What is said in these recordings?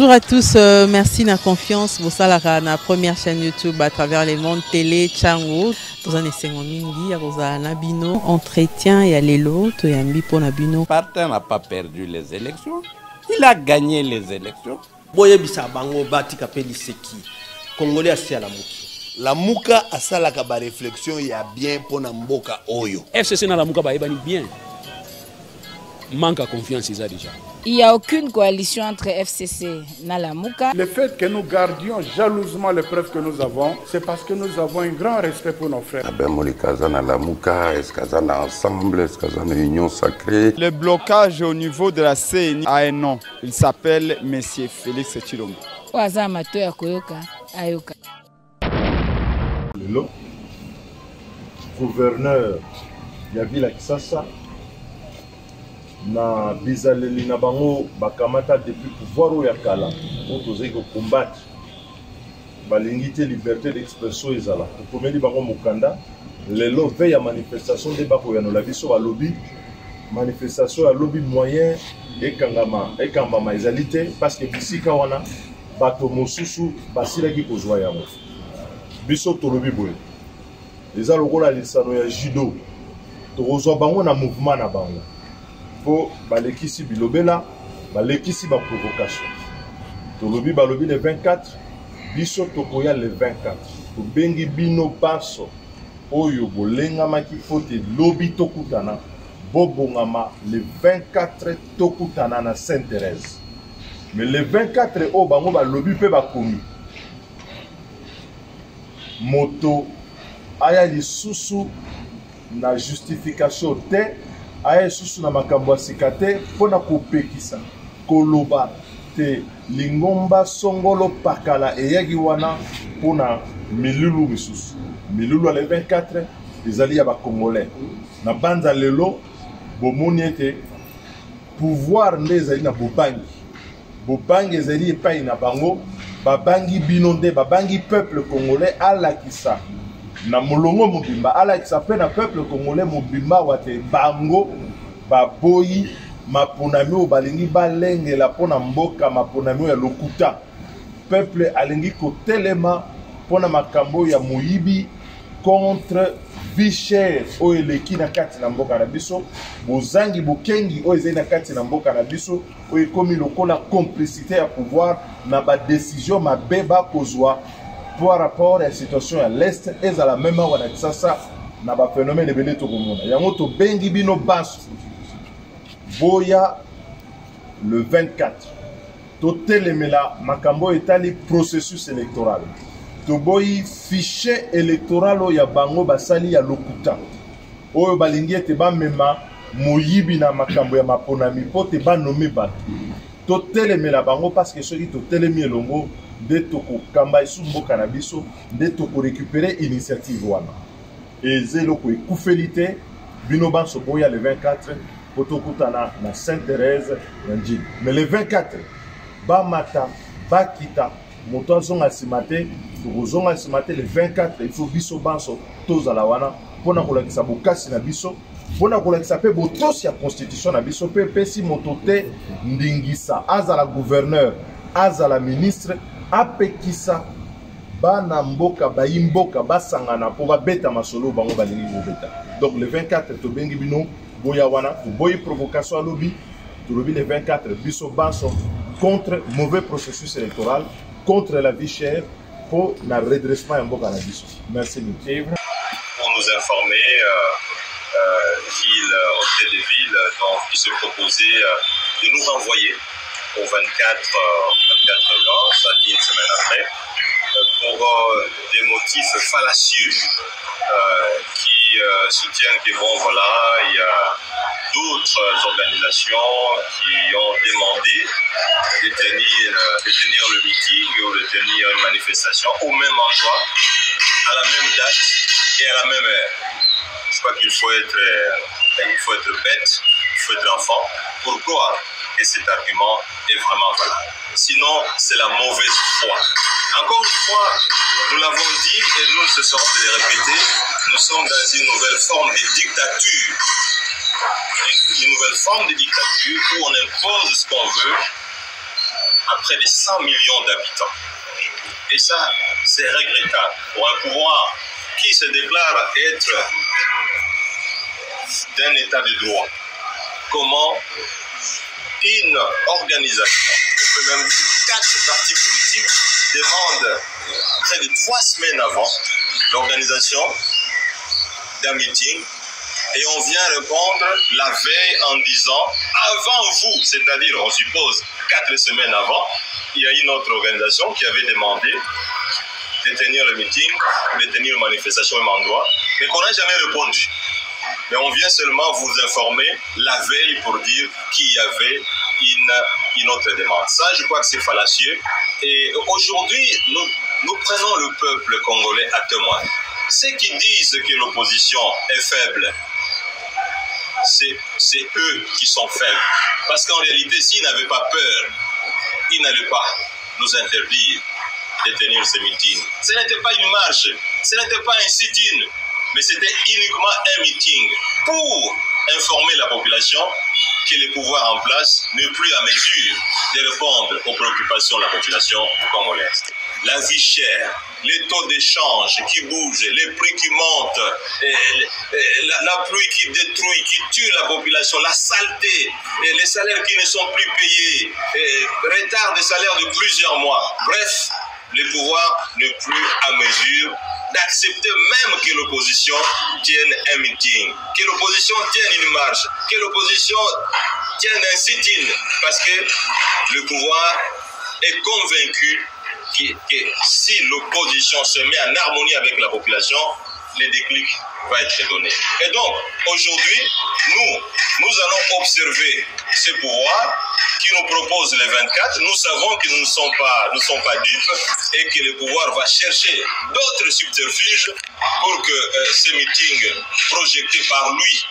Bonjour à tous, merci de la confiance. Vous savez, la première chaîne YouTube à travers les mondes télé, Chango. Vous en êtes mingi, vous avez un bino, entretien et aller l'autre et un bipo nabino. Partin n'a pas perdu les élections, il a gagné les élections. Boye bisa bango bati kapeli seki. Congolais asi à la muki. La muka asala ka ba réflexion ya bien pour na mboka oyo. FCC na la muka ba ebani bien. Manque à confiance ils a déjà. Il n'y a aucune coalition entre FCC et Nalamuka. Le fait que nous gardions jalousement les preuves que nous avons, c'est parce que nous avons un grand respect pour nos frères. Ensemble, est-ce qu'il y a une union sacrée? Le blocage au niveau de la CNI a un nom. Il s'appelle M. Félix Tshilombo. Le gouverneur Yavila Kisasa na bizaleli na bango bakamata depuis pouvoir oyo ya kala oyo tozali kokombattre balingi te liberté d'expression ezala tokomeli bango mokanda lelo veille ya manifestation nde bakoyanola biso balobi manifestation ya lobi moyen ekambama ezali te parce que bisika wana bato mosusu basilaki kozwa yango biso tolobi boye eza lokola lisano ya judo tokozwa bango na mouvement na bango po balekisi bilobela balekisi ba provocation tolobi balobi le 24 biso tokoya le 24 tobengi bino baso oyo bolengamaki fote lobi tokutana bobongama le 24 tokutana na Sainte-Thérèse mais le 24 o bango balobi pe bakomi moto aya lisusu na justification te aya susu na makambo asika te mpona kopekisa koloba te lingomba songolo pakala eyaki wana mpona milulu misusu milulu ya le 24 ezali ya bakongolais na banza lelo bomoni ete pouvoir nde ezali na bobangi ezali epai na bango babangi bino nde babangi peuple congolais alakisa na molongo mobimba alakisa pe na peuple congolais mobimba wate bango baboyi maponami oyo balingi balengela mpona mboka maponami ya lokuta peuple alingi kotelema mpona makambo ya moyibi contre vie chère oyo eleki na kati na mboka na biso bozangi bokengi oyo ezali na kati na mboka na biso oyo ekomi lokola complicité ya pouvoir na badécision mabe bakozwa par rapport à la situation à l'Est et à la même heure ça na ba phénomène ebele to komona yango to bengi bino baso boya le 24 to telemela makambo etali processus électoral to boyi fichier électoral ya bango basali ya lokuta oyo balingi ete bamema moyibi na makambo ya maponami po te banome bato to telemela bango parce que soki to telemi elongo nde tokokamba esu mboka na biso nde tokorécupere initiative wana eze eloko ekufeli te bino banso boya le 24 po tokutana na Sainte-Thérèse na njili mais le 24 bamata bakita moto azonga nsima te tokozonga nsima te le 24 il faut biso banso tozala wana mpona kolakisa bokasi na biso mpona kolakisa mpe botosi ya constitution na biso mpe epesi moto te ndingisa azala gouverneur azala ministre apekisa bana mboka bayi mboka basangana po babeta masolo bango balingi kobeta donc le 24 tobengi bino boya wana toboyi provocation alobi tolobi le 24 biso banso contre mauvais processus électoral contre la vie chère pour na redressement ya mboka na biso merci beaucoup. Pour nous informer ville hôtel de ville donc qui se proposait de nous renvoyer au 24 juin, ça dit une semaine après, pour des motifs fallacieux qui soutiennent que bon voilà, il y a d'autres organisations qui ont demandé de tenir le meeting ou de tenir une manifestation au même endroit, à la même date et à la même heure. Je crois qu'il faut être bête, il faut être enfant pour croire que cet argument est vraiment valable. Sinon, c'est la mauvaise foi. Encore une fois, nous l'avons dit et nous ne cesserons de le répéter, nous sommes dans une nouvelle forme de dictature. Une nouvelle forme de dictature où on impose ce qu'on veut à près de 100 millions d'habitants. Et ça, c'est regrettable pour un pouvoir qui se déclare être d'un état de droit. Comment une organisation, on peut même dire 4 partis politiques, demandent près de 3 semaines avant l'organisation d'un meeting, et on vient répondre la veille en disant avant vous, c'est-à-dire on suppose 4 semaines avant, il y a une autre organisation qui avait demandé de tenir le meeting, de tenir une manifestation au même endroit, mais qu'on n'a jamais répondu. Mais on vient seulement vous informer la veille pour dire qu'il y avait une autre demande. Ça, je crois que c'est fallacieux. Et aujourd'hui, nous prenons le peuple congolais à témoin. Ceux qui disent que l'opposition est faible, c'est eux qui sont faibles. Parce qu'en réalité, s'ils n'avaient pas peur, ils n'allaient pas nous interdire de tenir ce meeting. Ce n'était pas une marche, ce n'était pas un sit-in, mais c'était uniquement un meeting pour informer la population que le pouvoir en place n'est plus à mesure de répondre aux préoccupations de la population congolaise. La vie chère, les taux d'échange qui bougent, les prix qui montent, la pluie qui détruit, qui tue la population, la saleté, les salaires qui ne sont plus payés, retard des salaires de plusieurs mois. Bref, le pouvoir n'est plus à mesure d'accepter même que l'opposition tienne un meeting, que l'opposition tienne une marche, que l'opposition tienne un sit-in, parce que le pouvoir est convaincu que si l'opposition se met en harmonie avec la population, le déclic va être donné. Et donc, aujourd'hui, nous allons observer ce pouvoir qui nous propose les 24. Nous savons que nous ne sommes pas dupes et que le pouvoir va chercher d'autres subterfuges pour que ce meeting projeté par lui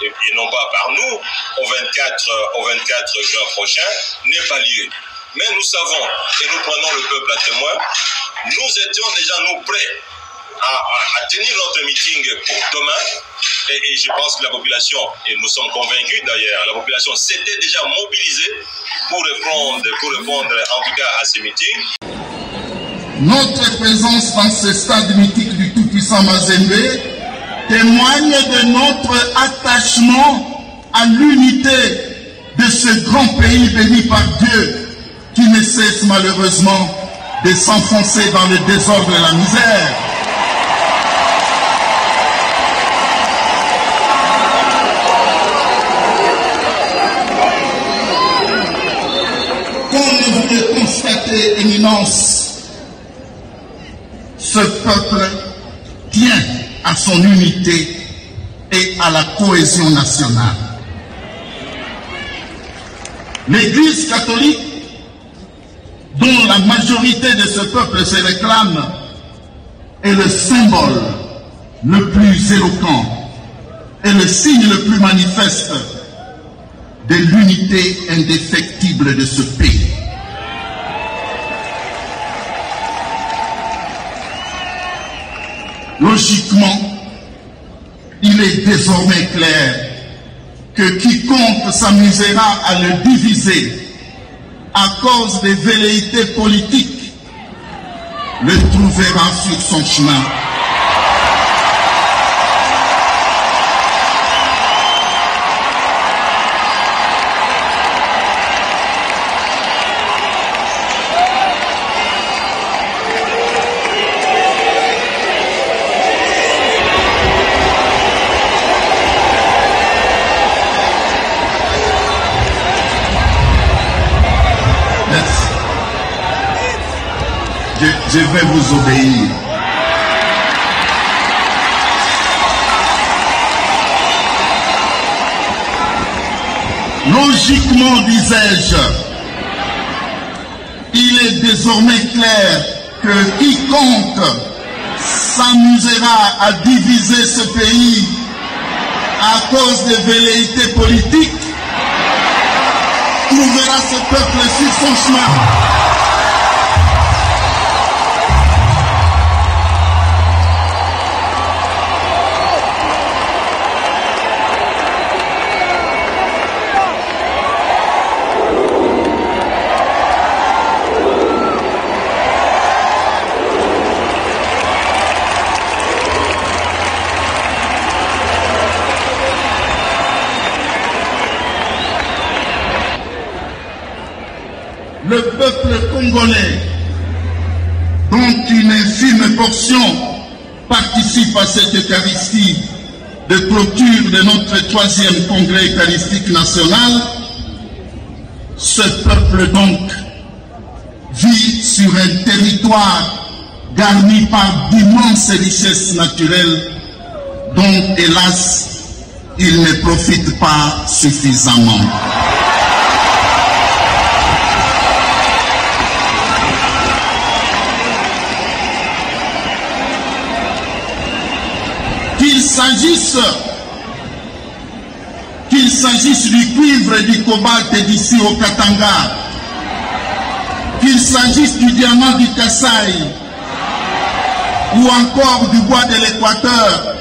et non pas par nous au 24 juin prochain n'ait pas lieu. Mais nous savons, et nous prenons le peuple à témoin, nous étions déjà prêts à tenir notre meeting pour demain. Et je pense que la population, et nous sommes convaincus d'ailleurs, la population s'était déjà mobilisée pour répondre en tout cas à ces meetings. Notre présence dans ce stade mythique du tout-puissant Mazembe témoigne de notre attachement à l'unité de ce grand pays béni par Dieu, qui ne cesse malheureusement de s'enfoncer dans le désordre et la misère. Comme vous le constatez, Éminence, ce peuple tient à son unité et à la cohésion nationale. L'Église catholique, dont la majorité de ce peuple se réclame, est le symbole le plus éloquent et le signe le plus manifeste de l'unité indéfectible de ce pays. Logiquement, il est désormais clair que quiconque s'amusera à le diviser à cause des velléités politiques, le trouvera sur son chemin. Je vais vous obéir. Logiquement, disais-je, il est désormais clair que quiconque s'amusera à diviser ce pays à cause des velléités politiques trouvera ce peuple sur son chemin. Congolais, dont une infime portion participe à cette Eucharistie de clôture de notre 3e congrès eucharistique national, ce peuple donc vit sur un territoire garni par d'immenses richesses naturelles dont, hélas, il ne profite pas suffisamment. Qu'il s'agisse du cuivre et du cobalt d'ici au Katanga, qu'il s'agisse du diamant du Kasaï, ou encore du bois de l'Équateur,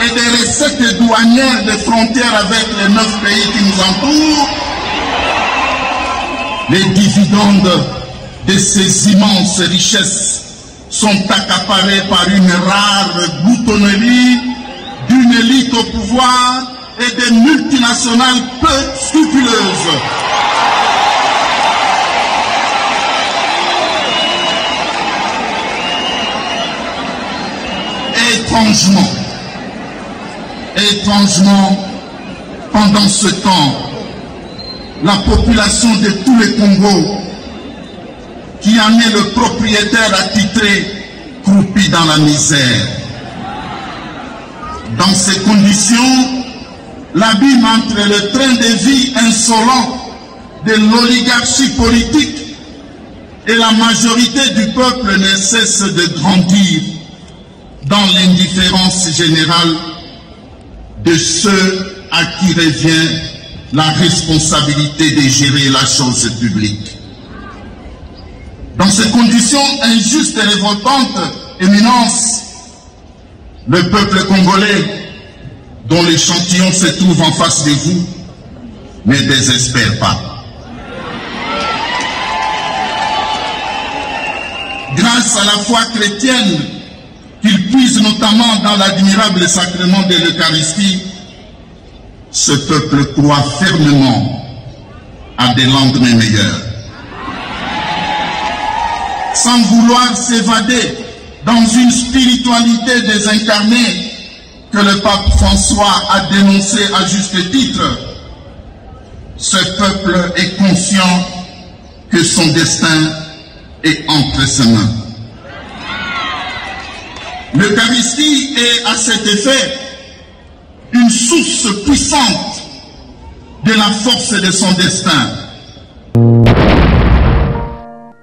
et des recettes douanières des frontières avec les 9 pays qui nous entourent, les dividendes de ces immenses richesses sont accaparés par une rare gloutonnerie d'une élite au pouvoir et des multinationales peu scrupuleuses. Étrangement, pendant ce temps, la population de tout le Congo, qui en est le propriétaire attitré, croupit dans la misère. Dans ces conditions, l'abîme entre le train de vie insolent de l'oligarchie politique et la majorité du peuple ne cesse de grandir dans l'indifférence générale de ceux à qui revient la responsabilité de gérer la chose publique. Dans ces conditions injustes et révoltantes, Éminence, le peuple congolais, dont l'échantillon se trouve en face de vous, ne désespère pas. Grâce à la foi chrétienne, qu'il puise notamment dans l'admirable sacrement de l'Eucharistie, ce peuple croit fermement à des lendemains meilleurs. Sans vouloir s'évader dans une spiritualité désincarnée que le pape François a dénoncée à juste titre, ce peuple est conscient que son destin est entre ses mains. L'Eucharistie est à cet effet une source puissante de la force de son destin.